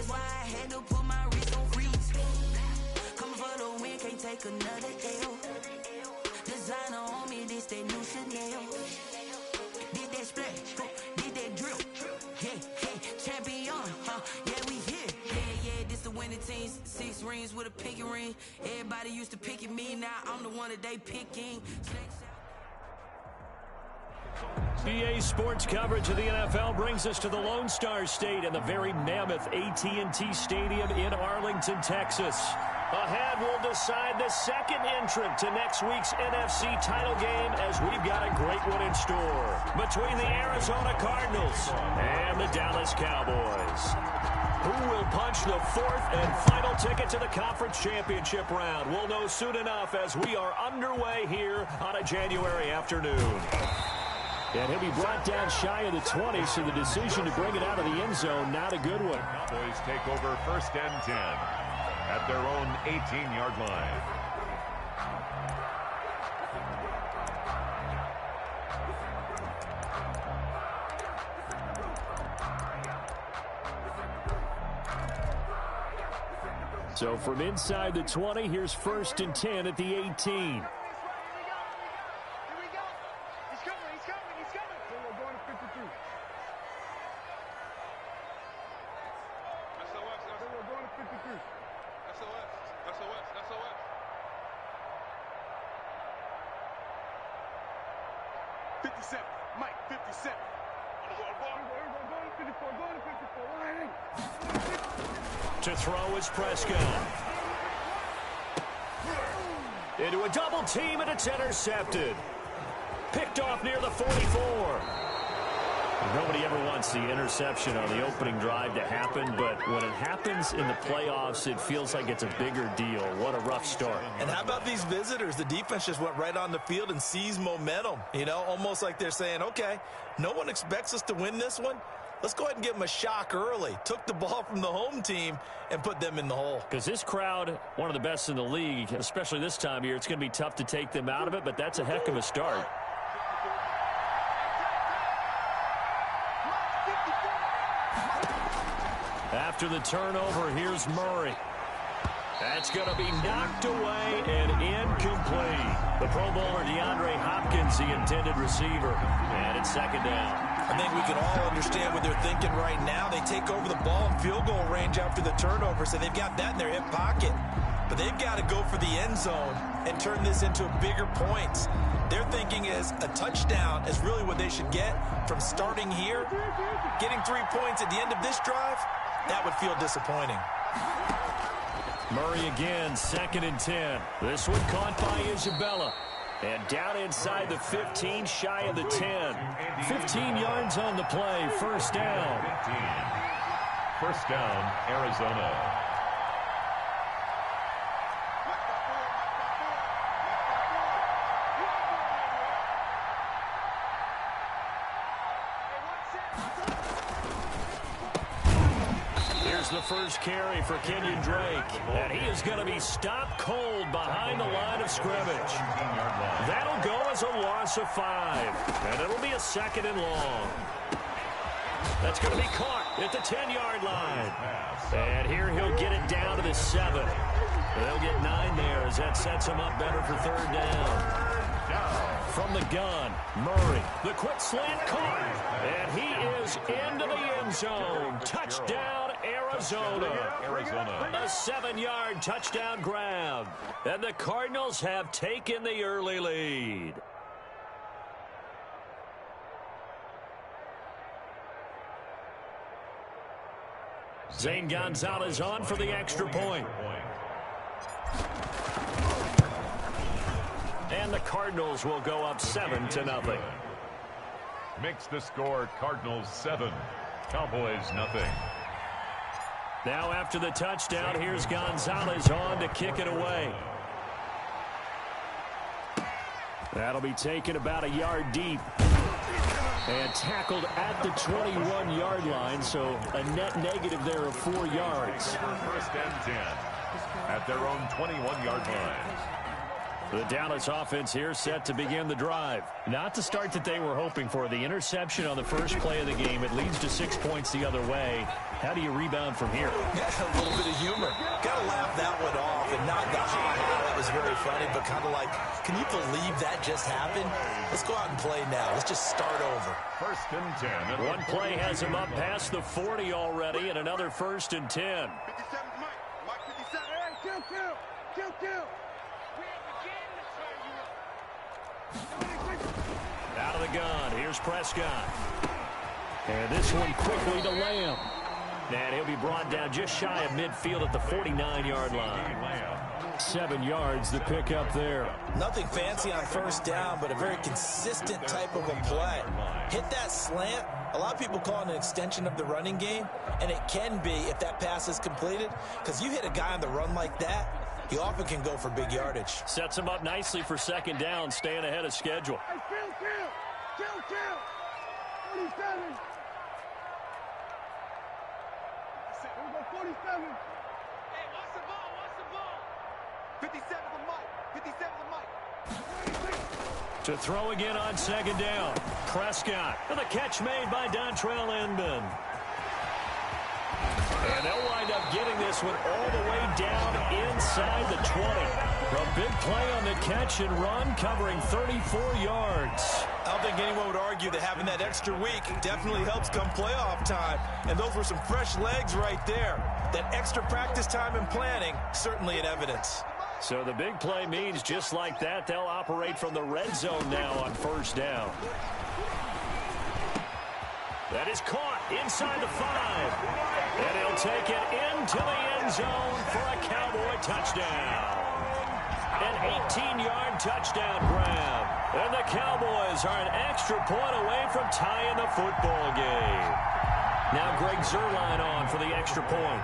That's why I had to put my wrist on freeze. Coming for the win, can't take another L. Designer on me, this that new Chanel. Did that splash, did that drill. Yeah, champion, yeah, we here. Yeah, this the winning team. 6 rings with a pinky ring. Everybody used to picking me, now I'm the one that they picking. EA Sports coverage of the NFL brings us to the Lone Star State and the very mammoth AT&T Stadium in Arlington, Texas. Ahead, we'll decide the second entrant to next week's NFC title game as we've got a great one in store between the Arizona Cardinals and the Dallas Cowboys. Who will punch the fourth and final ticket to the conference championship round? We'll know soon enough as we are underway here on a January afternoon. And he'll be brought down shy of the 20, so the decision to bring it out of the end zone, not a good one. Cowboys take over 1st and 10 at their own 18-yard line. So from inside the 20, here's 1st and 10 at the 18. To throw is Prescott. Into a double team, and it's intercepted. Picked off near the 44. Nobody ever wants the interception on the opening drive to happen, but when it happens in the playoffs, it feels like it's a bigger deal. What a rough start. And how about these visitors? The defense just went right on the field and seized momentum. You know, almost like they're saying, okay, no one expects us to win this one. Let's go ahead and give them a shock early. Took the ball from the home team and put them in the hole. Because this crowd, one of the best in the league, especially this time of year, it's going to be tough to take them out of it, but that's a heck of a start. After the turnover, here's Murray. That's going to be knocked away and incomplete. The Pro Bowler DeAndre Hopkins, the intended receiver. And it's 2nd down. I think we can all understand what they're thinking right now. They take over the ball in field goal range after the turnover, so they've got that in their hip pocket. But they've got to go for the end zone and turn this into bigger points. Their thinking is a touchdown is really what they should get from starting here. Getting 3 points at the end of this drive, that would feel disappointing. Murray again, 2nd and 10. This one caught by Isabella. And down inside the 15, shy of the 10. 15 yards on the play, 1st down. 1st down, Arizona. The first carry for Kenyon Drake, and he is going to be stopped cold behind the line of scrimmage. That'll go as a loss of 5, and it'll be a 2nd and long. That's going to be caught at the 10-yard line, and here he'll get it down to the 7. They'll get 9 there as that sets him up better for 3rd down. From the gun, Murray, the quick slant caught, and he is into the end zone. Touchdown, Arizona. A 7-yard touchdown grab. And the Cardinals have taken the early lead. Zane Gonzalez on for the extra point. And the Cardinals will go up 7-0. Makes the score Cardinals 7, Cowboys nothing. Now after the touchdown, here's Gonzalez on to kick it away. That'll be taken about a yard deep. And tackled at the 21-yard line, so a net negative there of 4 yards. 1st and 10 at their own 21-yard line. The Dallas offense here set to begin the drive. Not the start that they were hoping for. The interception on the first play of the game. It leads to 6 points the other way. How do you rebound from here? Yeah, a little bit of humor. Got to laugh that one off, and not the ha-ha. That was very funny, but kind of like, can you believe that just happened? Let's go out and play now. Let's just start over. 1st and 10. One play has him up past the 40 already, and another 1st and 10. 57 Mike. Mike 57. Hey, kill. Out of the gun, here's Prescott. And this one quickly to Lamb. And he'll be brought down just shy of midfield at the 49-yard line. 7 yards the pick up there. Nothing fancy on 1st down, but a very consistent type of a play. Hit that slant. A lot of people call it an extension of the running game, and it can be if that pass is completed, because you hit a guy on the run like that, he often can go for big yardage. Sets him up nicely for 2nd down, staying ahead of schedule. Hey, kill. 47. Here we go, 47. Hey, watch the ball. 57 to Mike. To throw again on 2nd down. Prescott with a catch made by Dontrell Inman. And they'll wind up getting this one all the way down inside the 20. A big play on the catch and run, covering 34 yards. I don't think anyone would argue that having that extra week definitely helps come playoff time. And those were some fresh legs right there. That extra practice time and planning, certainly in evidence. So the big play means just like that, they'll operate from the red zone now on 1st down. That is caught inside the 5. And he'll take it into the end zone for a Cowboy touchdown. An 18-yard touchdown grab. And the Cowboys are an extra point away from tying the football game. Now Greg Zuerlein on for the extra point.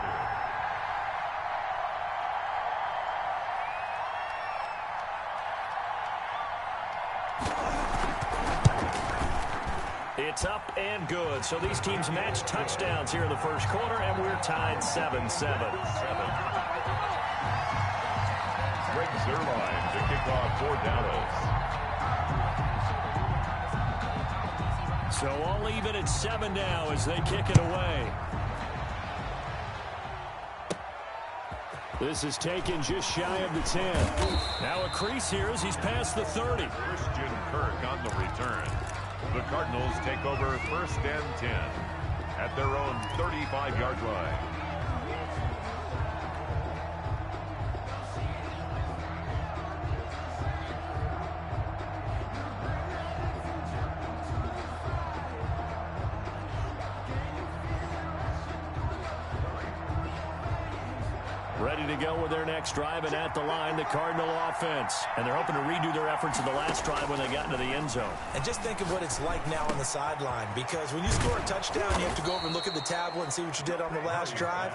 It's up and good. So these teams match touchdowns here in the 1st quarter, and we're tied 7-7. Greg Zuerlein to kick off for Dallas. So all even at 7 now as they kick it away. This is taken just shy of the 10. Now a crease here as he's past the 30. Christian Kirk on the return. The Cardinals take over 1st and 10 at their own 35-yard line. Ready to go with their next drive, and at the line, the Cardinal offense. And they're hoping to redo their efforts of the last drive when they got into the end zone. And just think of what it's like now on the sideline, because when you score a touchdown, you have to go over and look at the tablet and see what you did on the last drive.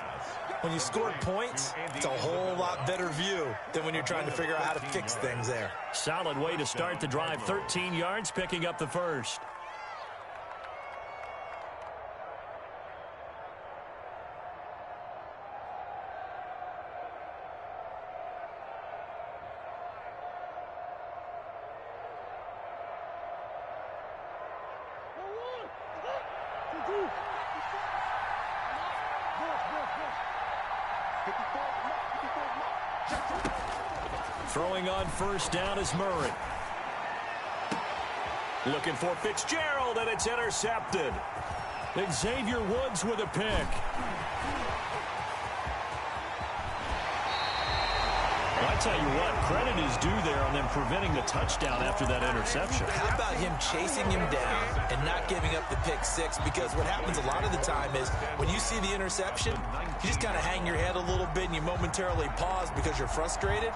When you scored points, it's a whole lot better view than when you're trying to figure out how to fix things there. Solid way to start the drive. 13 yards, picking up the 1st. Throwing on 1st down is Murray. Looking for Fitzgerald, and it's intercepted. Xavier Woods with a pick. Well, I tell you what, credit is due there on them preventing the touchdown after that interception. How about him chasing him down and not giving up the pick 6? Because what happens a lot of the time is when you see the interception, you just kind of hang your head a little bit and you momentarily pause because you're frustrated.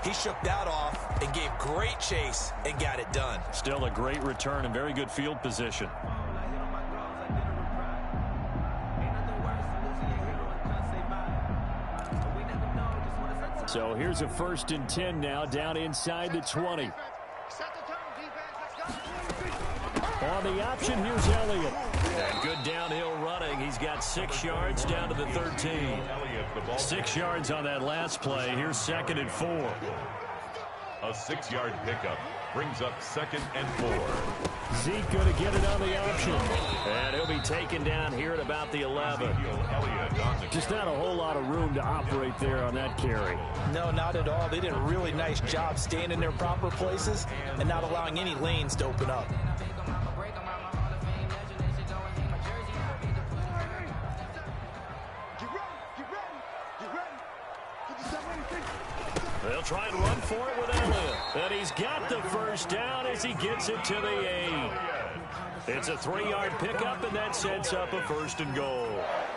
He shook that off and gave great chase and got it done. Still a great return and very good field position. So here's a 1st and 10 now, down inside the 20. On the option, here's Elliott. And good downhill running. He's got 6 yards down to the 13. 6 yards on that last play. Here's 2nd and 4. A 6-yard pickup brings up 2nd and 4. Zeke going to get it on the option. And he'll be taken down here at about the 11. Just not a whole lot of room to operate there on that carry. No, not at all. They did a really nice job staying in their proper places and not allowing any lanes to open up. They'll try and run for it with Elliott. And he's got the first down as he gets it to the 8. It's a 3-yard pickup, and that sets up a 1st and goal.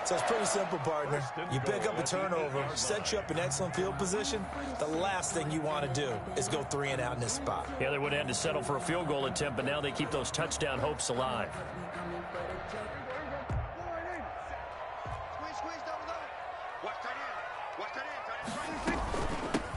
So it's pretty simple, partner. You pick up a turnover, set you up in excellent field position. The last thing you want to do is go 3 and out in this spot. Yeah, they would have had to settle for a field goal attempt, but now they keep those touchdown hopes alive.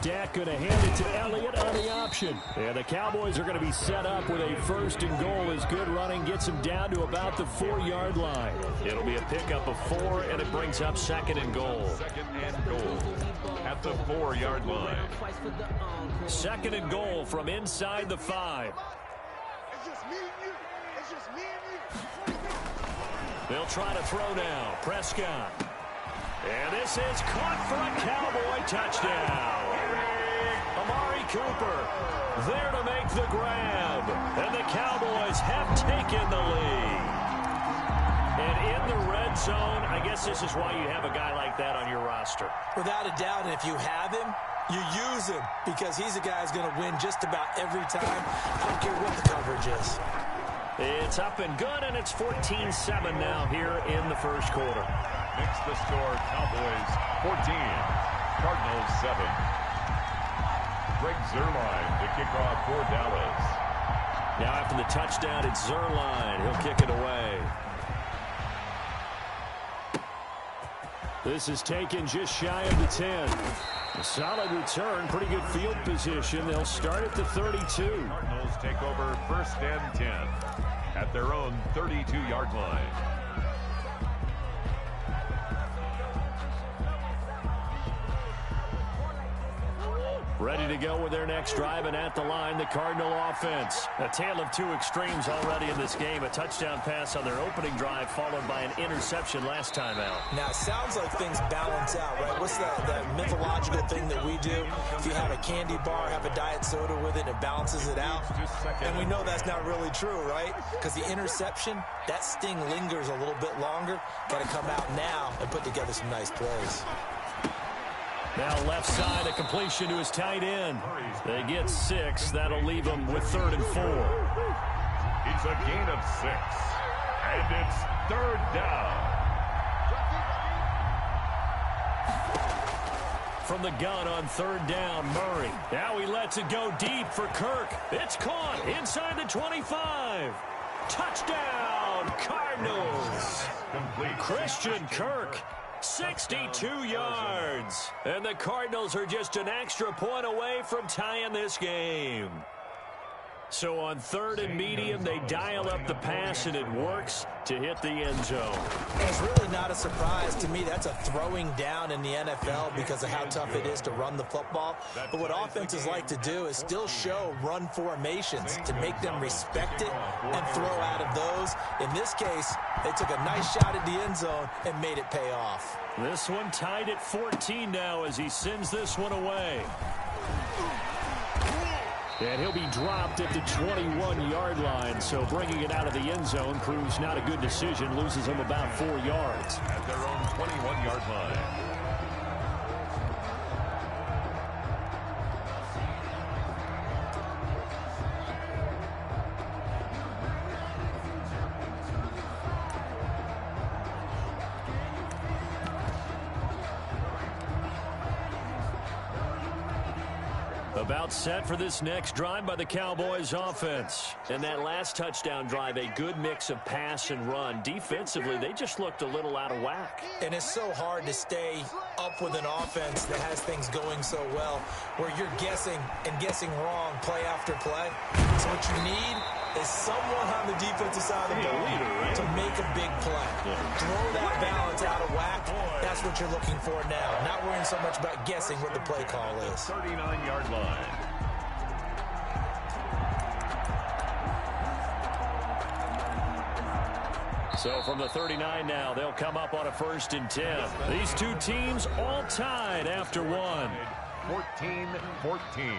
Dak going to hand it to Elliott on the option. And the Cowboys are going to be set up with a 1st and goal as good running gets them down to about the 4-yard line. It'll be a pickup of 4, and it brings up 2nd and goal. 2nd and goal at the 4-yard line. 2nd and goal from inside the 5. They'll try to throw now. Prescott. And this is caught for a Cowboy touchdown. Amari Cooper there to make the grab. And the Cowboys have taken the lead. And in the red zone, I guess this is why you have a guy like that on your roster. Without a doubt, and if you have him, you use him because he's a guy who's going to win just about every time. I don't care what the coverage is. It's up and good, and it's 14-7 now here in the 1st quarter. Makes the score Cowboys 14, Cardinals 7. Greg Zuerlein to kick off for Dallas. Now after the touchdown, it's Zuerlein. He'll kick it away. This is taken just shy of the 10. A solid return, pretty good field position. They'll start at the 32. Cardinals take over 1st and 10 at their own 32-yard line. Ready to go with their next drive, and at the line, the Cardinal offense. A tale of 2 extremes already in this game. A touchdown pass on their opening drive, followed by an interception last time out. Now, it sounds like things balance out, right? What's that mythological thing that we do? If you have a candy bar, have a diet soda with it, it balances it out. And we know that's not really true, right? Because the interception, that sting lingers a little bit longer. Got to come out now and put together some nice plays. Now left side, a completion to his tight end. They get 6. That'll leave them with 3rd and 4. It's a gain of 6. And it's 3rd down. From the gun on 3rd down, Murray. Now he lets it go deep for Kirk. It's caught inside the 25. Touchdown, Cardinals. Complete. Christian Kirk. 62 yards. And the Cardinals are just an extra point away from tying this game. So on 3rd and medium, they dial up the pass, and it works to hit the end zone. It's really not a surprise to me. That's a throwing down in the NFL because of how tough it is to run the football. But what offenses like to do is still show run formations to make them respect it and throw out of those. In this case, they took a nice shot at the end zone and made it pay off. This one tied at 14 now as he sends this one away. And he'll be dropped at the 21-yard line, so bringing it out of the end zone proves not a good decision, loses him about 4 yards. At their own 21-yard line. About set for this next drive by the Cowboys offense. And that last touchdown drive, a good mix of pass and run. Defensively, they just looked a little out of whack. And it's so hard to stay up with an offense that has things going so well, where you're guessing and guessing wrong play after play. So what you need is someone on the defensive side of the ball to make a big play. Throw that balance out of whack. That's what you're looking for now. Not worrying so much about guessing what the play call is. 39-yard line. So from the 39 now, they'll come up on a 1st and 10. These two teams all tied after one. 14-14.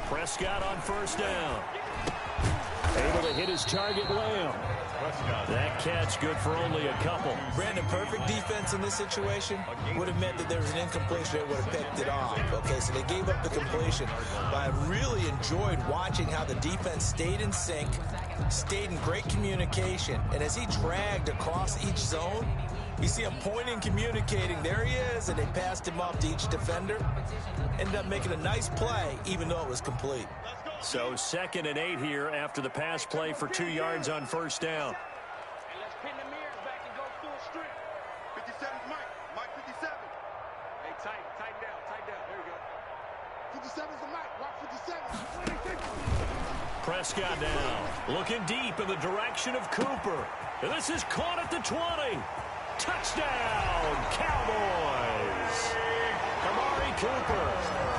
Prescott on 1st down. Able to hit his target, Lamb. That catch good for only a couple. Brandon, perfect defense in this situation would have meant that there was an incompletion. They would have picked it off. Okay, so they gave up the completion. But I really enjoyed watching how the defense stayed in sync, stayed in great communication. And as he dragged across each zone, you see him pointing, communicating. There he is, and they passed him off to each defender. Ended up making a nice play, even though it was complete. So 2nd and 8 here after the pass play for 2 yards on 1st down. And let's pin the mirrors back and go through a strip. 57's Mike. Mike 57. Hey, tighten down. There we go. 57's the Mike. Rock 57. Prescott now looking deep in the direction of Cooper. And this is caught at the 20. Touchdown, Cowboys. Amari Cooper.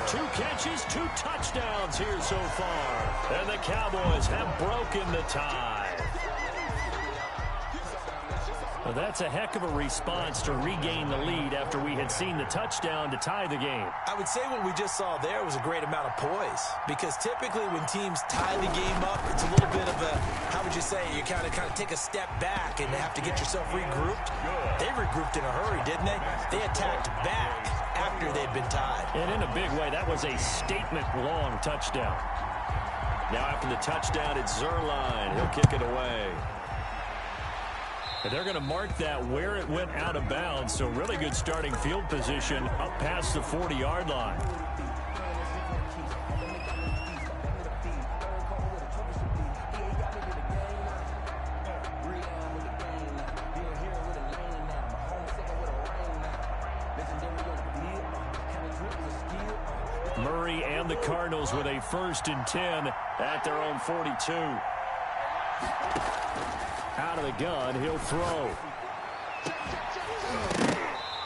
2 catches, 2 touchdowns here so far. And the Cowboys have broken the tie. Well, that's a heck of a response to regain the lead after we had seen the touchdown to tie the game. I would say what we just saw there was a great amount of poise, because typically when teams tie the game up, it's a little bit of a, how would you say, you kind of take a step back and have to get yourself regrouped. They regrouped in a hurry, didn't they? They attacked back after they'd been tied. And in a big way, that was a statement-long touchdown. Now after the touchdown, it's Zerline. He'll kick it away. And they're going to mark that where it went out of bounds, so really good starting field position up past the 40-yard line. Murray and the Cardinals with a 1st and 10 at their own 42. Out of the gun, he'll throw.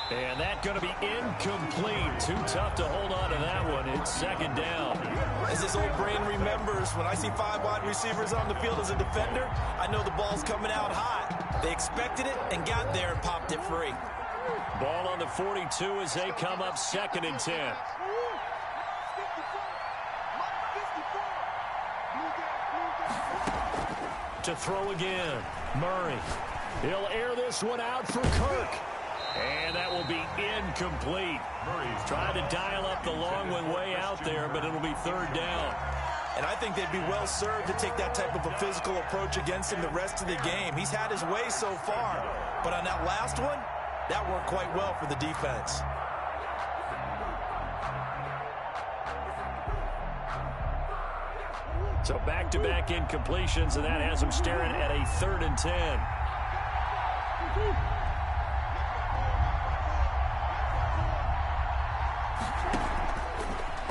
And that's going to be incomplete. Too tough to hold on to that one. It's 2nd down. As this old brain remembers, when I see 5 wide receivers on the field as a defender, I know the ball's coming out hot. They expected it and got there and popped it free. Ball on the 42 as they come up 2nd and 10. To throw again, Murray. He'll air this one out for Kirk. And that will be incomplete. Murray's trying to dial up the long one way out there, but it'll be 3rd down. And I think they'd be well served to take that type of a physical approach against him the rest of the game. He's had his way so far, but on that last one, that worked quite well for the defense. So back-to-back incompletions, and that has them staring at a 3rd and 10.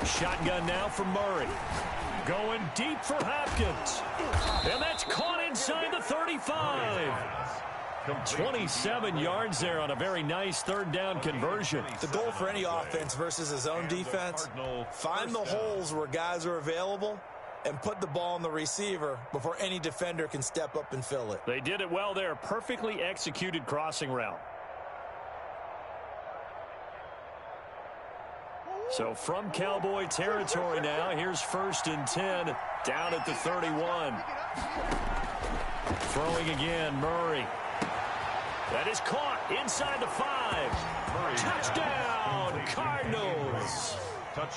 Shotgun now for Murray. Going deep for Hopkins. And that's caught inside the 35. 27 yards there on a very nice 3rd down conversion. The goal for any offense versus his own defense, find the holes where guys are available and put the ball on the receiver before any defender can step up and fill it. They did it well there. Perfectly executed crossing route. So from Cowboy territory now, here's 1st and 10 down at the 31. Throwing again, Murray. That is caught inside the 5. Touchdown, Cardinals.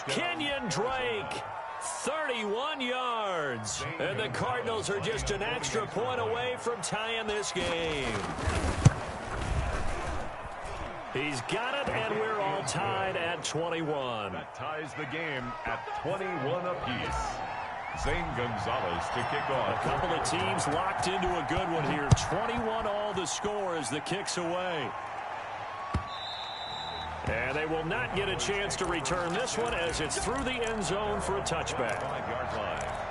Kenyon Drake. 31 yards. And the Cardinals are just an extra point away from tying this game. He's got it, and we're all tied at 21. That ties the game at 21 apiece. Zane Gonzalez to kick off. A couple of teams locked into a good one here. 21 all the score as the kick's away. And they will not get a chance to return this one as it's through the end zone for a touchback. 5-yard line.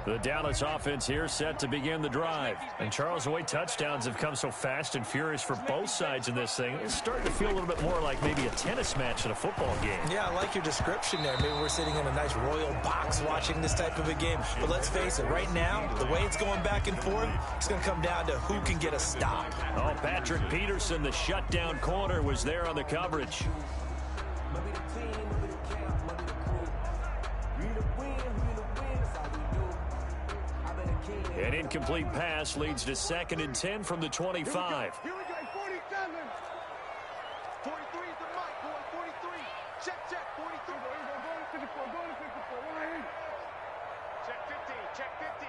The Dallas offense here set to begin the drive. And Charles, the way touchdowns have come so fast and furious for both sides in this thing, it's starting to feel a little bit more like maybe a tennis match in a football game. Yeah, I like your description there. Maybe we're sitting in a nice royal box watching this type of a game. But let's face it, right now, the way it's going back and forth, it's going to come down to who can get a stop. Oh, Patrick Peterson, the shutdown corner, was there on the coverage. An incomplete pass leads to 2nd and 10 from the 25. Here we go, 47. 43 is the mic, going 43. Check, 43. Go to 54, go to 54. Check 50, check 50.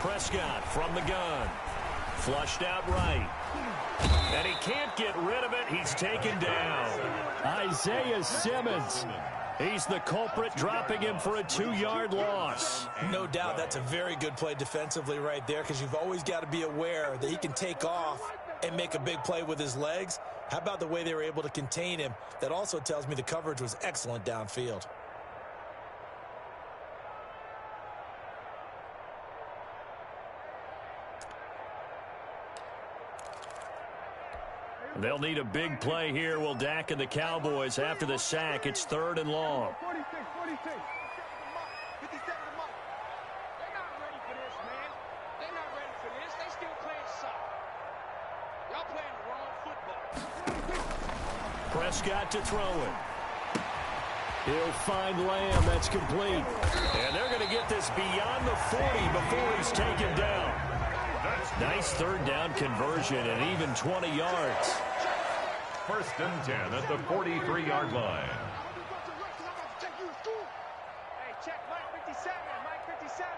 Prescott from the gun. Flushed out right. And he can't get rid of it. He's taken down. Isaiah Simmons. He's the culprit, dropping him for a 2-yard loss. No doubt that's a very good play defensively right there, because you've always got to be aware that he can take off and make a big play with his legs. How about the way they were able to contain him? That also tells me the coverage was excellent downfield. They'll need a big play here. Will Dak and the Cowboys after the sack. It's 3rd and long. 46. 57 the mic. They're not ready for this, man. They're not ready for this. They still playing soccer. Y'all playing the wrong football. Prescott to throw it. He'll find Lamb. That's complete. And they're going to get this beyond the 40 before he's taken down. Nice 3rd down conversion and even 20 yards. 1st and 10 at the 43-yard line. Hey, check Mike 57, Mike 57.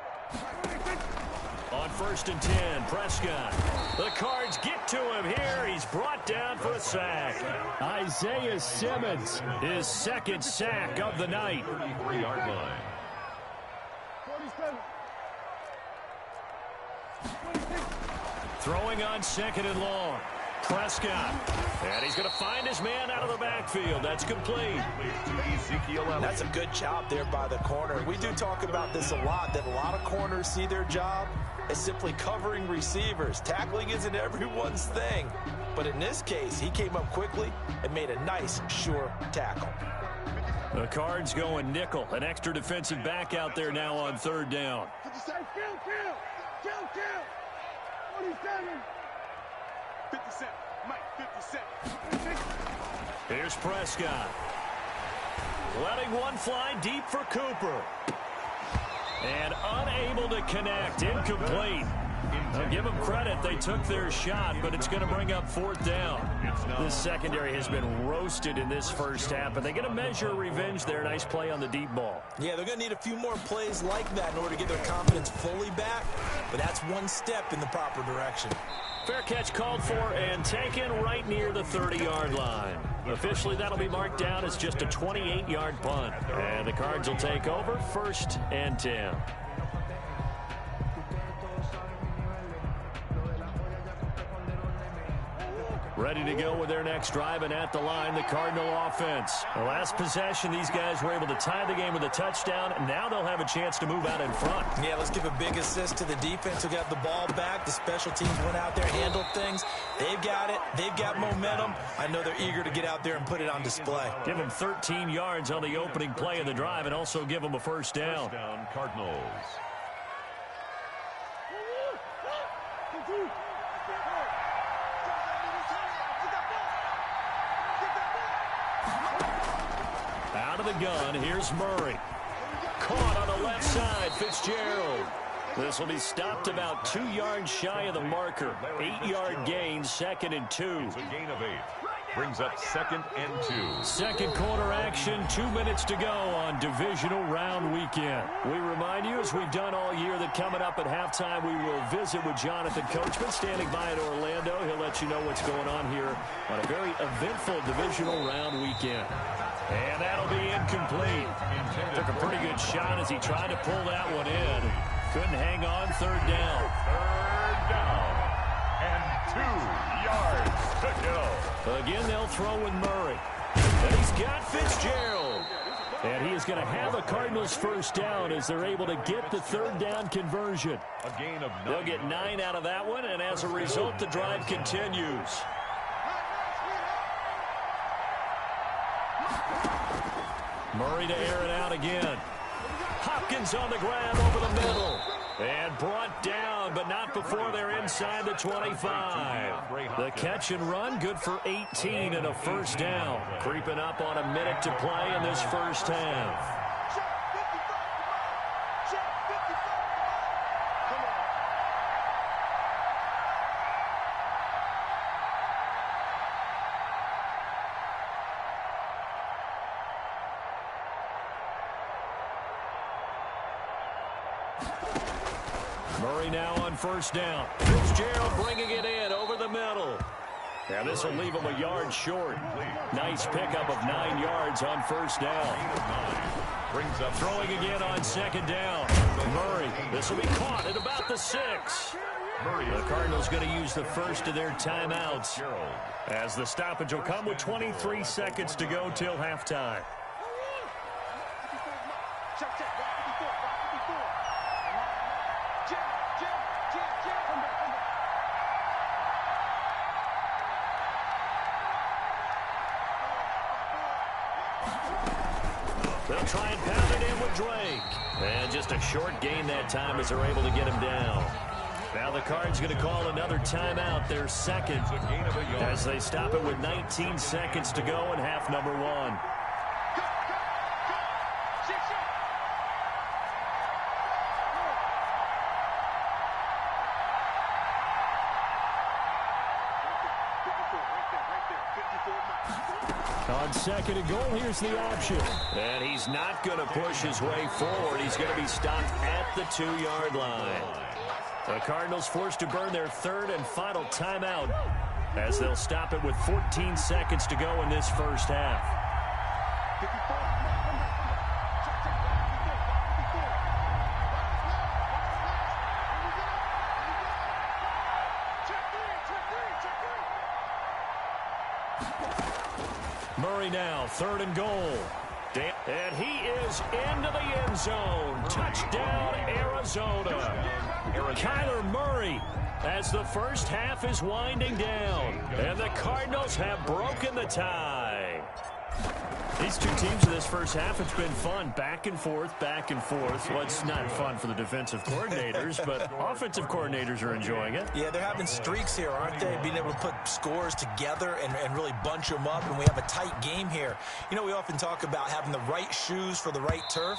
On 1st and 10, Prescott. The Cards get to him here. He's brought down for a sack. Isaiah Simmons, his 2nd sack of the night. 33-yard line. 47. Throwing on 2nd and long. Prescott. And he's going to find his man out of the backfield. That's complete. That's a good job there by the corner. We do talk about this a lot, that a lot of corners see their job as simply covering receivers. Tackling isn't everyone's thing. But in this case, he came up quickly and made a nice, sure tackle. The Cards going nickel. An extra defensive back out there now on 3rd down. 57. Kill. 47. 57. Mike 57. Here's Prescott. Letting one fly deep for Cooper. And unable to connect. Incomplete. I'll give them credit. They took their shot, but it's going to bring up 4th down. This secondary has been roasted in this first half, but they get a measure of revenge there. Nice play on the deep ball. Yeah, they're going to need a few more plays like that in order to get their confidence fully back, but that's one step in the proper direction. Fair catch called for and taken right near the 30-yard line. Officially, that'll be marked down as just a 28-yard punt. And the Cards will take over 1st and 10. Ready to go with their next drive, and at the line, the Cardinal offense. The last possession, these guys were able to tie the game with a touchdown, and now they'll have a chance to move out in front. Yeah, let's give a big assist to the defense who got the ball back. The special teams went out there, handled things. They've got it. They've got momentum. I know they're eager to get out there and put it on display. Give them 13 yards on the opening play of the drive, and also give them a 1st down. 1st down, Cardinals. Out of the gun, here's Murray. Caught on the left side, Fitzgerald. This will be stopped about 2 yards shy of the marker. 8-yard gain, 2nd and 2. It's a gain of 8. Brings up 2nd and 2. Second quarter action, 2 minutes to go on divisional round weekend. We remind you, as we've done all year, that coming up at halftime, we will visit with Jonathan Coachman standing by in Orlando. He'll let you know what's going on here on a very eventful divisional round weekend. And that'll be incomplete. Took a pretty good shot as he tried to pull that one in. Couldn't hang on. Third down. Third down. And 2 yards to go. Again, they'll throw with Murray. And he's got Fitzgerald. And he is going to have a Cardinals first down as they're able to get the third down conversion. A gain of 9. They'll get 9 out of that one, and as a result, the drive continues. Murray to air it out again. Hopkins on the grab over the middle. And brought down, but not before they're inside the 25. The catch and run, good for 18 and a first down. Creeping up on a minute to play in this first half. Murray now on first down. Fitzgerald bringing it in over the middle. And this will leave him a yard short. Nice pickup of 9 yards on first down. Brings up throwing again on second down. Murray, this will be caught at about the 6. The Cardinals going to use the first of their timeouts as the stoppage will come with 23 seconds to go till halftime. They'll try and pound it in with Drake. And just a short gain that time as they're able to get him down. Now the Cards going to call another timeout, their second, as they stop it with 19 seconds to go in half number 1. On second and goal, here's the option. And he's not going to push his way forward. He's going to be stopped at the 2-yard line. The Cardinals forced to burn their third and final timeout as they'll stop it with 14 seconds to go in this first half. Murray now, third and goal. And he is into the end zone. Touchdown, Arizona. Kyler Murray as the first half is winding down. And the Cardinals have broken the tie. These two teams in this first half, it's been fun. Back and forth, back and forth. Well, it's not fun for the defensive coordinators, but offensive coordinators are enjoying it. Yeah, they're having streaks here, aren't they? Being able to put scores together and really bunch them up, and we have a tight game here. You know, we often talk about having the right shoes for the right turf.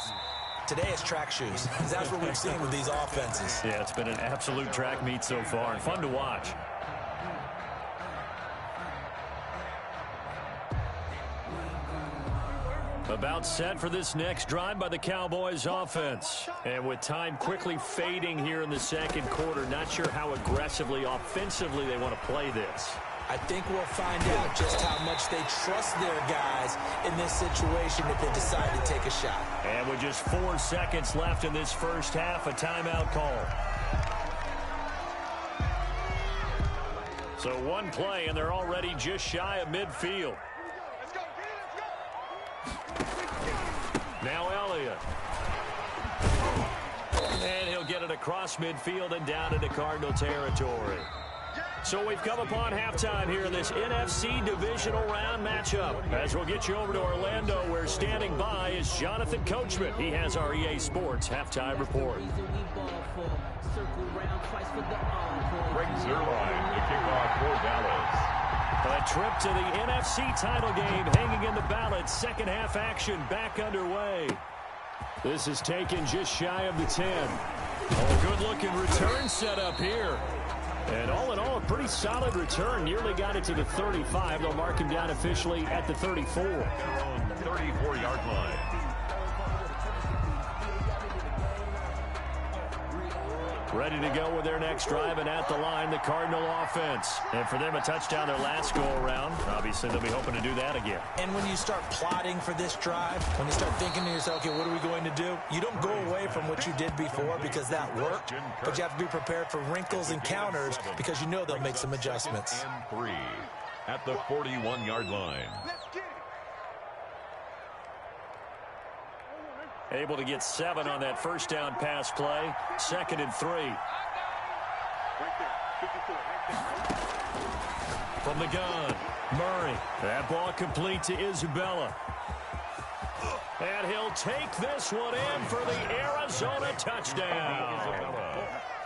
Today it's track shoes. That's what we've seen with these offenses. Yeah, it's been an absolute track meet so far, and fun to watch. About set for this next drive by the Cowboys offense. And with time quickly fading here in the second quarter, not sure how aggressively, offensively they want to play this. I think we'll find out just how much they trust their guys in this situation if they decide to take a shot. And with just 4 seconds left in this first half, a timeout call. So one play, and they're already just shy of midfield. Now Elliott. And he'll get it across midfield and down into Cardinal territory. So we've come upon halftime here in this NFC divisional round matchup. As we'll get you over to Orlando, where standing by is Jonathan Coachman. He has our EA Sports halftime report. Greg Zuerlein to kick off for Dallas. A trip to the NFC title game hanging in the balance. Second half action back underway. This is taken just shy of the 10. Oh, good-looking return set up here. And all in all, a pretty solid return. Nearly got it to the 35. They'll mark him down officially at the 34. 34-yard line. Ready to go with their next drive, and at the line, the Cardinal offense. And for them, a touchdown their last go-around. Obviously, they'll be hoping to do that again. And when you start plotting for this drive, when you start thinking to yourself, okay, what are we going to do? You don't go away from what you did before because that worked, but you have to be prepared for wrinkles and counters because you know they'll make some adjustments. And 3 at the 41-yard line. Able to get 7 on that first down pass play. 2nd and 3. From the gun, Murray. That ball complete to Isabella. And he'll take this one in for the Arizona touchdown.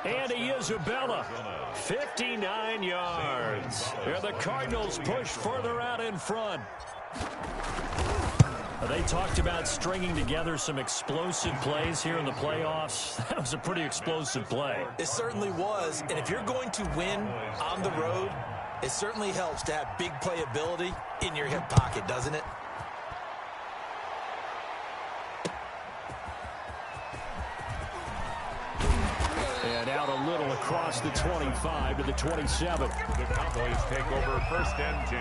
Andy Isabella, 59 yards. And the Cardinals push further out in front. They talked about stringing together some explosive plays here in the playoffs. That was a pretty explosive play. It certainly was. And if you're going to win on the road, it certainly helps to have big playability in your hip pocket, doesn't it? And out a little across the 25 to the 27. The Cowboys take over 1st and 10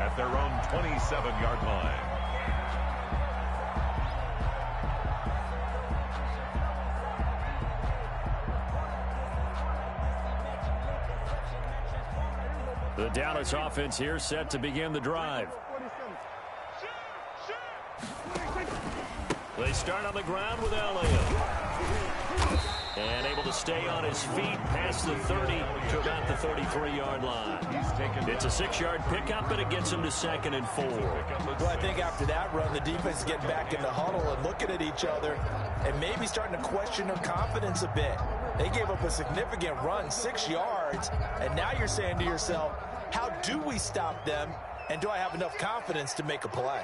at their own 27-yard line. The Dallas offense here set to begin the drive. They start on the ground with Elliott. And able to stay on his feet past the 30 to about the 33-yard line. It's a 6-yard pickup, and it gets him to 2nd and 4. Well, I think after that run, the defense is getting back in the huddle and looking at each other and maybe starting to question their confidence a bit. They gave up a significant run, 6 yards, and now you're saying to yourself, how do we stop them, and do I have enough confidence to make a play?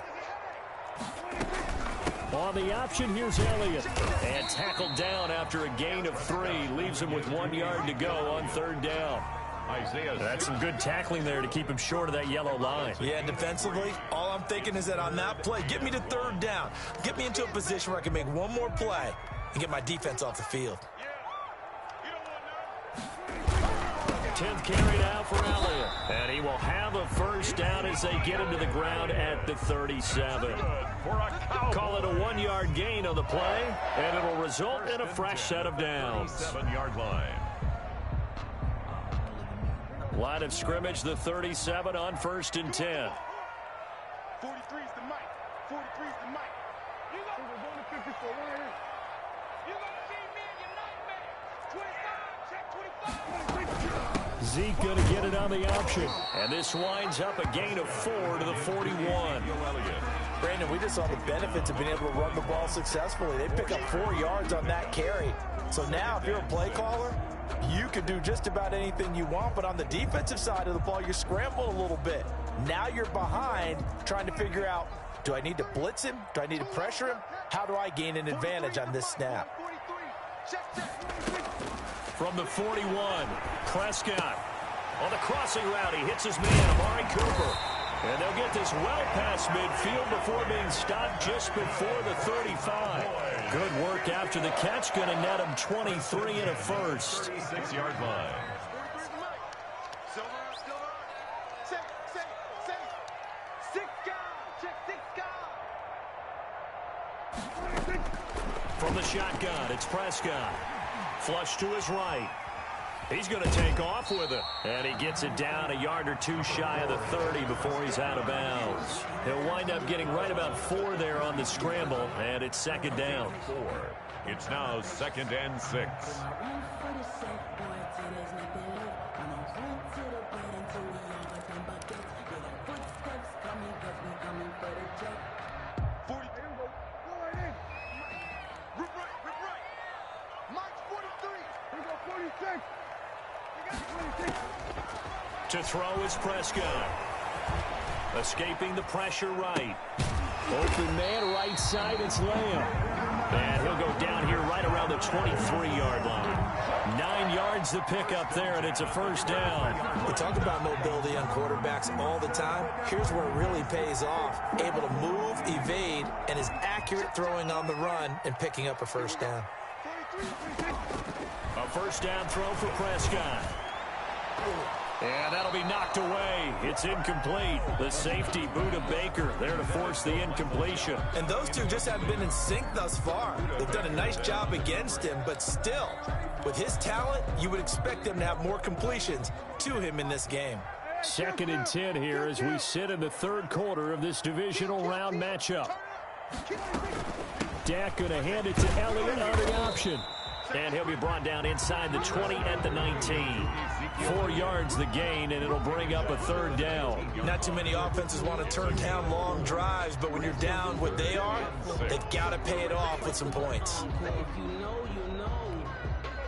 On the option, here's Elliott. And tackled down after a gain of 3. Leaves him with 1 yard to go on 3rd down. That's some good tackling there to keep him short of that yellow line. Yeah, and defensively, all I'm thinking is that on that play, get me to 3rd down. Get me into a position where I can make one more play and get my defense off the field. 10th carry now for Elliott. And he will have a first down as they get him to the ground at the 37. Call it a 1-yard gain on the play, and it'll result in a fresh set of downs. 7-yard line. Line of scrimmage, the 37 on 1st and 10. 43's the mic. 43's the mic. You go. We're going to 54. Right here. You gonna see me in your nightmare. 25. Check 25. Zeke going to get it on the option. And this winds up a gain of 4 to the 41. Brandon, we just saw the benefits of being able to run the ball successfully. They pick up 4 yards on that carry. So now if you're a play caller, you can do just about anything you want. But on the defensive side of the ball, you scramble a little bit. Now you're behind trying to figure out, do I need to blitz him? Do I need to pressure him? How do I gain an advantage on this snap? From the 41, Prescott on the crossing route. He hits his man, Amari Cooper. And they'll get this well past midfield before being stopped just before the 35. Good work after the catch. Going to net him 23 and a first. 36-yard line. From the shotgun, it's Prescott. Flush to his right. He's going to take off with it. And he gets it down a yard or 2 shy of the 30 before he's out of bounds. He'll wind up getting right about 4 there on the scramble, and it's 2nd down. 4. It's now 2nd and 6. To throw is Prescott. Escaping the pressure right. Open man right side, it's Lamb. And he'll go down here right around the 23-yard line. 9 yards to pick up there, and it's a first down. We talk about mobility on quarterbacks all the time. Here's where it really pays off. Able to move, evade, and is accurate throwing on the run and picking up a first down. A first down throw for Prescott. And that'll be knocked away. It's incomplete. The safety, Budda Baker, there to force the incompletion. And those two just haven't been in sync thus far. They've done a nice job against him, but still, with his talent, you would expect them to have more completions to him in this game. 2nd and 10 here as we sit in the 3rd quarter of this divisional round matchup. Dak going to hand it to Elliott on the option. And he'll be brought down inside the 20 at the 19. 4 yards the gain, and it'll bring up a 3rd down. Not too many offenses want to turn down long drives, but when you're down what they are, they've got to pay it off with some points.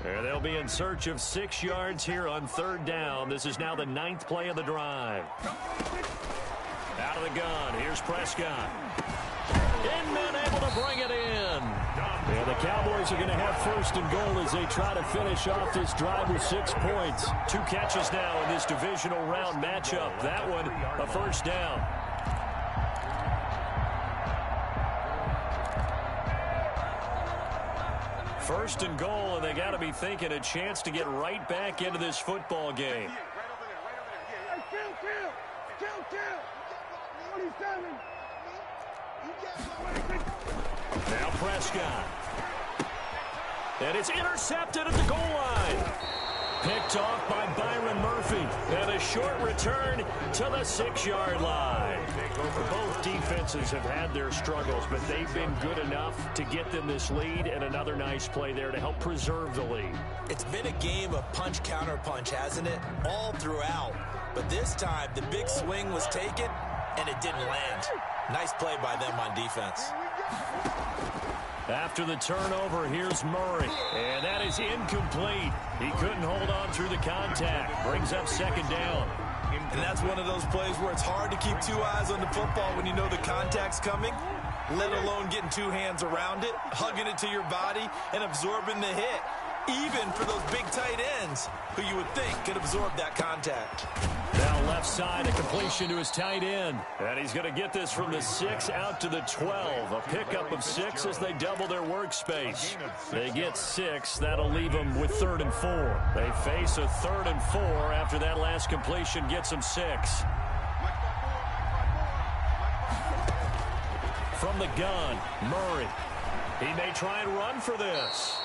And they'll be in search of 6 yards here on 3rd down. This is now the 9th play of the drive. Out of the gun, here's Prescott. Inman able to bring it in. And the Cowboys are going to have 1st and goal as they try to finish off this drive with 6 points. 2 catches now in this divisional round matchup. That one, a first down. First and goal, and they got to be thinking a chance to get right back into this football game. Now Prescott. And it's intercepted at the goal line. Picked off by Byron Murphy. And a short return to the 6-yard line. Both defenses have had their struggles, but they've been good enough to get them this lead, and another nice play there to help preserve the lead. It's been a game of punch-counter-punch, hasn't it? All throughout. But this time, the big swing was taken, and it didn't land. Nice play by them on defense. After the turnover, here's Murray. And that is incomplete. He couldn't hold on through the contact. Brings up 2nd down. And that's one of those plays where it's hard to keep 2 eyes on the football when you know the contact's coming, let alone getting 2 hands around it, hugging it to your body, and absorbing the hit. Even for those big tight ends who you would think could absorb that contact. Now left side, a completion to his tight end. And he's going to get this from the 6 out to the 12. A pickup of 6 as they double their workspace. They get 6. That'll leave them with 3rd and 4. They face a 3rd and 4 after that last completion gets them 6. From the gun, Murray. He may try and run for this.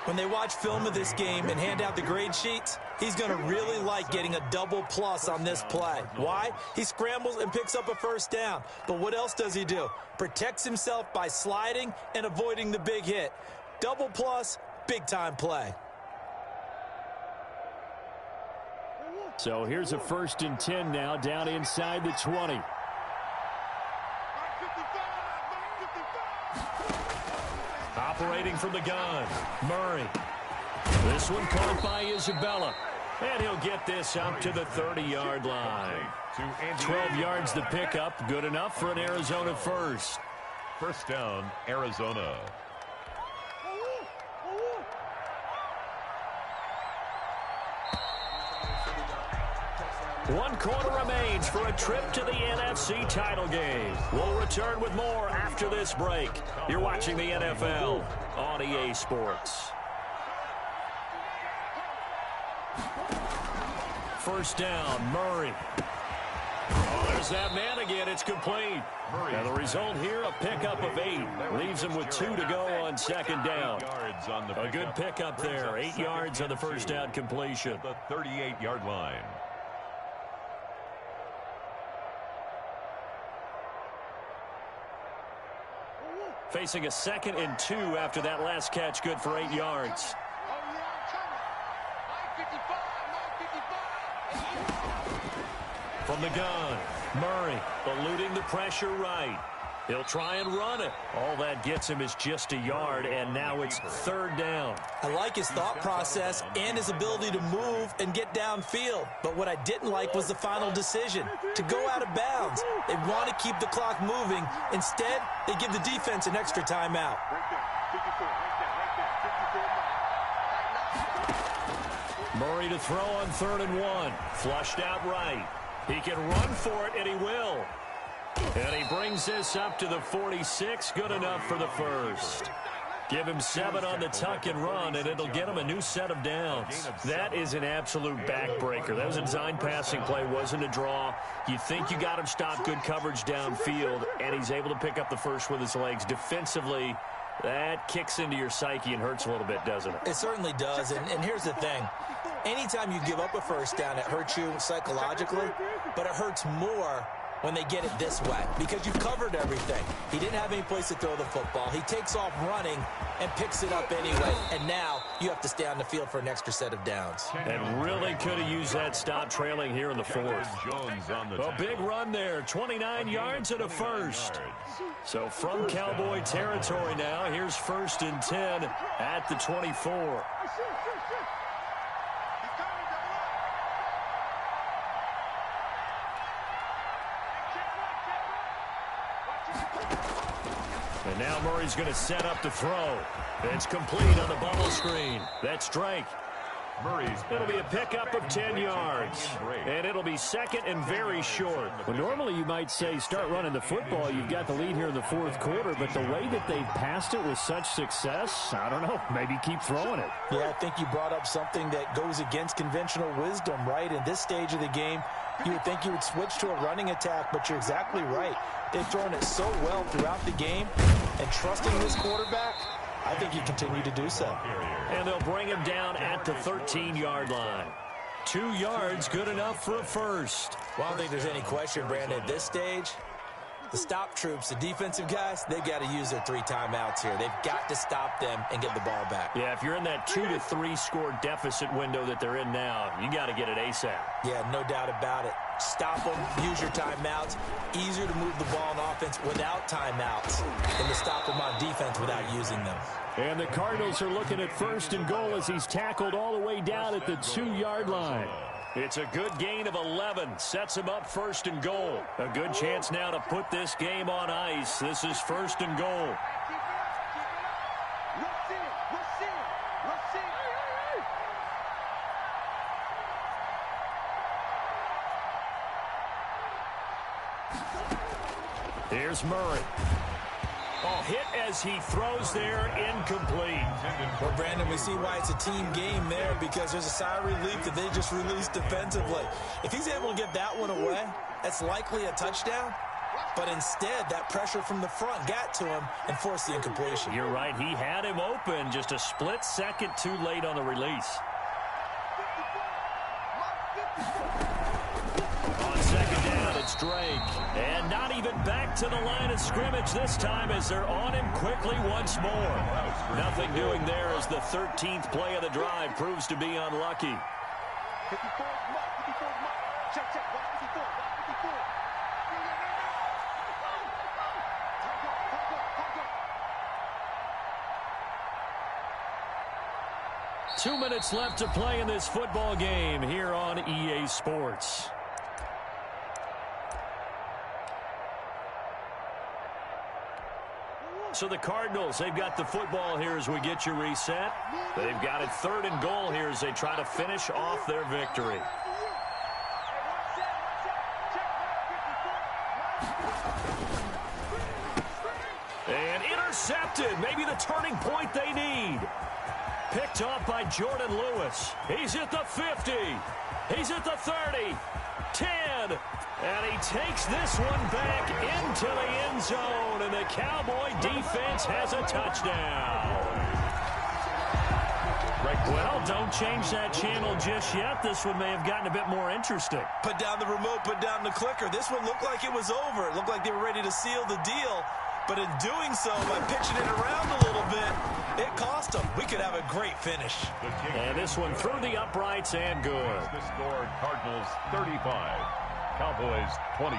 When they watch film of this game and hand out the grade sheets, he's going to really like getting a double plus on this play. Why? He scrambles and picks up a first down. But what else does he do? Protects himself by sliding and avoiding the big hit. Double plus, big-time play. So here's a 1st and 10 now down inside the 20. Operating from the gun, Murray. This one caught by Isabella. And he'll get this up to the 30-yard line. 12 yards to pick up. Good enough for an Arizona first. First down, Arizona. One quarter remains for a trip to the NFC title game. We'll return with more after this break. You're watching the NFL on EA Sports. First down, Murray. Oh, there's that man again. It's complete. Now the result here, a pickup of 8. Leaves him with 2 to go on 2nd down. A good pickup there. 8 yards on the first down completion. The 38-yard line. Facing a 2nd and 2 after that last catch, good for 8 yards. From the gun, Murray eluding the pressure right. He'll try and run it. All that gets him is just a yard, and now it's 3rd down. I like his thought process and his ability to move and get downfield. But what I didn't like was the final decision, to go out of bounds. They want to keep the clock moving. Instead, they give the defense an extra timeout. Murray to throw on 3rd and 1. Flushed out right. He can run for it, and he will. And he brings this up to the 46. Good enough for the first. Give him 7 on the tuck and run, and it'll get him a new set of downs. That is an absolute backbreaker. That was a design passing play, wasn't a draw. You think you got him stopped, good coverage downfield, and he's able to pick up the first with his legs. Defensively, that kicks into your psyche and hurts a little bit, doesn't it? It certainly does, and here's the thing. Anytime you give up a first down, it hurts you psychologically, but it hurts more when they get it this way because you've covered everything. He didn't have any place to throw the football. He takes off running and picks it up anyway, and now you have to stay on the field for an extra set of downs. And really could have used that stop trailing here in the 4th. A big run there, 29 yards and a first. So from Cowboy territory now, here's 1st and 10 at the 24. And now Murray's going to set up the throw. It's complete on the bubble screen. That's Drake. It'll be a pickup of 10 yards. And it'll be 2nd and very short. Well, normally you might say start running the football. You've got the lead here in the 4th quarter, but the way that they've passed it with such success, I don't know, maybe keep throwing it. Yeah, I think you brought up something that goes against conventional wisdom, right? In this stage of the game, you would think you would switch to a running attack, but you're exactly right. They've thrown it so well throughout the game, and trusting this quarterback, I think you continue to do so. And they'll bring him down at the 13-yard line. 2 yards, good enough for a first. Well, I don't think there's any question, Brandon, at this stage, the stop troops, the defensive guys, they've got to use their 3 timeouts here. They've got to stop them and get the ball back. Yeah, if you're in that 2 to 3 score deficit window that they're in now, you got to get it ASAP. Yeah, no doubt about it. Stop them, use your timeouts. Easier to move the ball on offense without timeouts than to stop them on defense without using them. And the Cardinals are looking at 1st and goal as he's tackled all the way down at the 2-yard line. It's a good gain of 11. Sets him up 1st and goal. A good chance now to put this game on ice. This is 1st and goal. Here's Murray. Oh, hit as he throws there, incomplete. Well, Brandon, we see why it's a team game there because there's a sigh of relief that they just released defensively. If he's able to get that one away, that's likely a touchdown. But instead, that pressure from the front got to him and forced the incompletion. You're right. He had him open just a split second too late on the release. On 2nd down, it's Drake. And not even back to the line of scrimmage this time as they're on him quickly once more. Nothing doing there as the 13th play of the drive proves to be unlucky. 54 mark. Check, watch 54. 2 minutes left to play in this football game here on EA Sports. So the Cardinals, they've got the football here as we get you reset. They've got it 3rd and goal here as they try to finish off their victory. And intercepted. Maybe the turning point they need. Picked off by Jordan Lewis. He's at the 50. He's at the 30. 10. And he takes this one back into the end zone. And the Cowboy defense has a touchdown. Well, don't change that channel just yet. This one may have gotten a bit more interesting. Put down the remote, put down the clicker. This one looked like it was over. It looked like they were ready to seal the deal. But in doing so, by pitching it around a little bit, it cost them. We could have a great finish. And this one through the uprights and good. The score, Cardinals 35, Cowboys 28.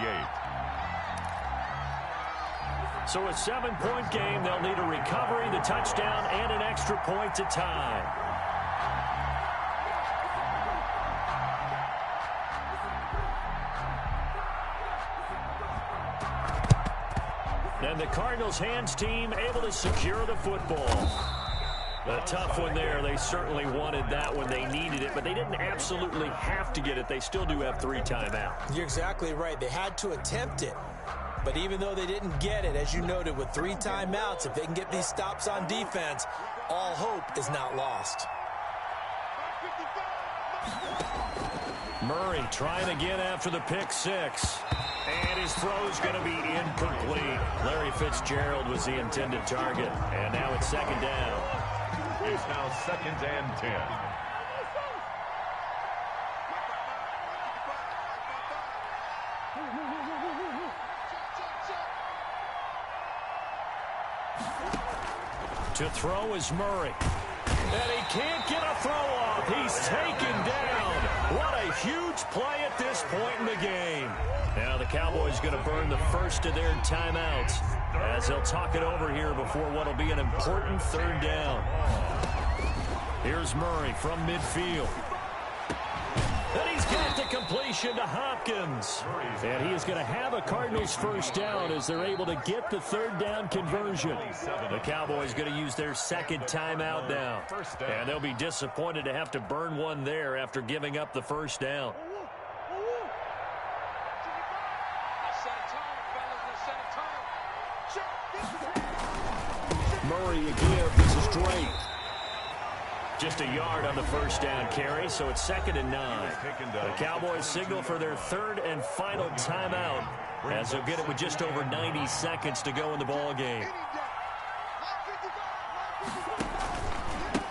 So a 7-point game. They'll need a recovery, the touchdown, and an extra point to tie. And the Cardinals hands team able to secure the football. A tough one there. They certainly wanted that when they needed it, but they didn't absolutely have to get it. They still do have 3 timeouts. You're exactly right. They had to attempt it. But even though they didn't get it, as you noted, with 3 timeouts, if they can get these stops on defense, all hope is not lost. Murray trying again after the pick 6. And his throw's going to be incomplete. Larry Fitzgerald was the intended target. And now it's 2nd down. It's now 2nd and 10. To throw is Murray. And he can't get a throw off. He's taken down. What a huge play at this point in the game. Now the Cowboys going to burn the first of their timeouts as they'll talk it over here before what will be an important 3rd down. Here's Murray from midfield. And he's got the completion to Hopkins. And he is going to have a Cardinals 1st down as they're able to get the 3rd down conversion. The Cowboys going to use their 2nd timeout now. And they'll be disappointed to have to burn one there after giving up the 1st down. Murray again. This is Drake. Just a yard on the 1st down carry, so it's 2nd and 9. The Cowboys signal for their 3rd and final timeout as they'll get it with just over 90 seconds to go in the ball game.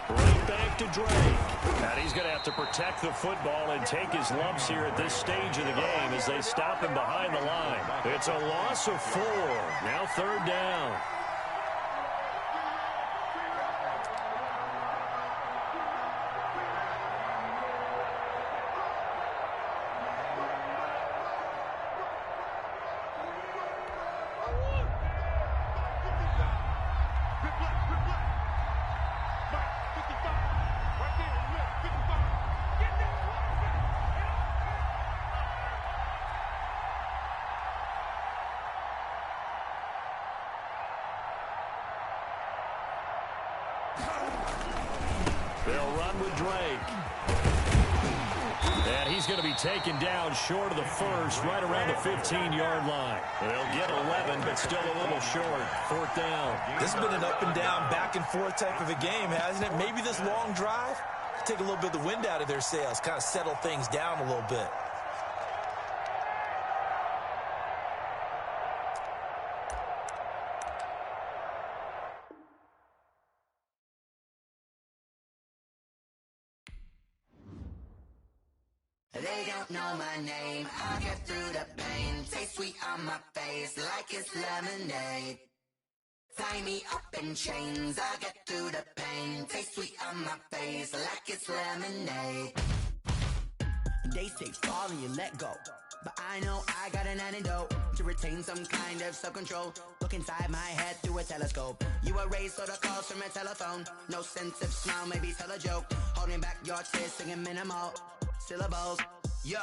Right back to Drake. And he's going to have to protect the football and take his lumps here at this stage of the game as they stop him behind the line. It's a loss of 4. Now 3rd down. They'll run with Drake. And he's going to be taken down short of the 1st, right around the 15-yard line. They'll get 11, but still a little short. 4th down. This has been an up-and-down, back-and-forth type of a game, hasn't it? Maybe this long drive, take a little bit of the wind out of their sails, kind of settle things down a little bit. They don't know my name. I get through the pain. Taste sweet on my face like it's lemonade. Tie me up in chains. I get through the pain. Taste sweet on my face like it's lemonade. They say fall and you let go, but I know I got an antidote to retain some kind of self-control. Look inside my head through a telescope. You erase all the calls from a telephone. No sense of smile, maybe tell a joke. Holding back your tears, singing minimal syllables. Yo,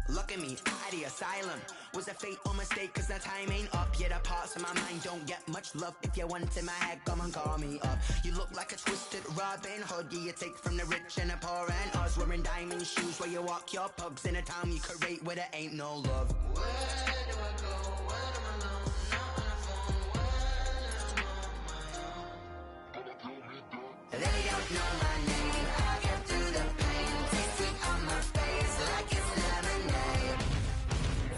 look at me, out the asylum. Was a fate or mistake, cause the time ain't up. Yet the parts of my mind don't get much love. If you want in my head, come and call me up. You look like a twisted Robin Hood. Yeah, you take from the rich and the poor and us. Wearing diamond shoes where you walk your pugs in a town you create where there ain't no love. Where do I go? When I'm alone? Not on the phone. When I'm on my own. They don't know my name. I get through the pain. Taste sweet on my face like it's lemonade.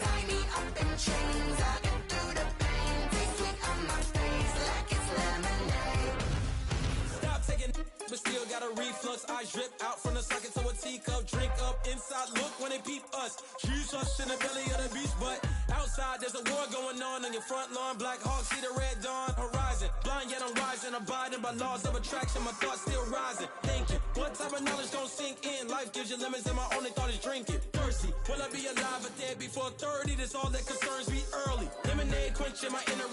Tie me up in chains. I get through the pain. Taste sweet on my face like it's lemonade. Stop taking, but still got a reflux. Eyes drip out from the socket to a teacup. Drink up inside. Look when they peep us. Choose us in the belly of the beast, but outside there's a war going on your front lawn. Black Hawk see the red dawn horizon. Blind yet I'm rising, abiding by laws of attraction. My thoughts still rising. Thinking, what type of knowledge gon' sink in? Life gives you lemons and my only thought is drinking. Thirsty, will I be alive or dead before 30? That's all that concerns me early. Lemonade quenching my inner